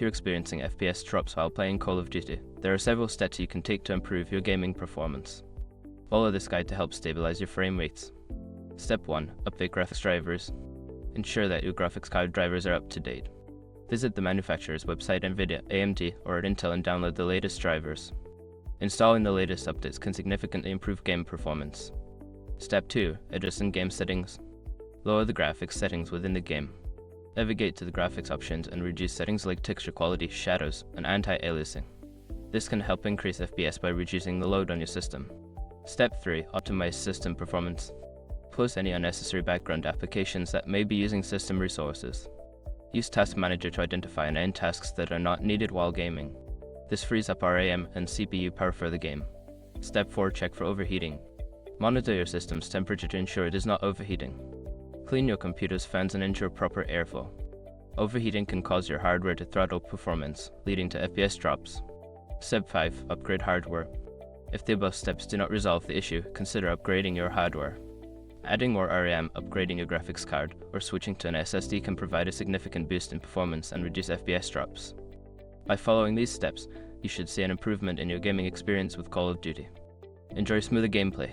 you're experiencing FPS drops while playing Call of Duty, there are several steps you can take to improve your gaming performance. Follow this guide to help stabilize your frame rates. Step 1. Update graphics drivers. Ensure that your graphics card drivers are up to date. Visit the manufacturer's website, NVIDIA, AMD, or at Intel, and download the latest drivers. Installing the latest updates can significantly improve game performance. Step 2. Adjust in-game settings. Lower the graphics settings within the game. Navigate to the graphics options and reduce settings like texture quality, shadows, and anti-aliasing. This can help increase FPS by reducing the load on your system. Step 3. Optimize system performance. Close any unnecessary background applications that may be using system resources. Use Task Manager to identify and end tasks that are not needed while gaming. This frees up RAM and CPU power for the game. Step 4. Check for overheating. Monitor your system's temperature to ensure it is not overheating. Clean your computer's fans and ensure proper airflow. Overheating can cause your hardware to throttle performance, leading to FPS drops. Step 5. Upgrade hardware. If the above steps do not resolve the issue, consider upgrading your hardware. Adding more RAM, upgrading your graphics card, or switching to an SSD can provide a significant boost in performance and reduce FPS drops. By following these steps, you should see an improvement in your gaming experience with Call of Duty. Enjoy smoother gameplay.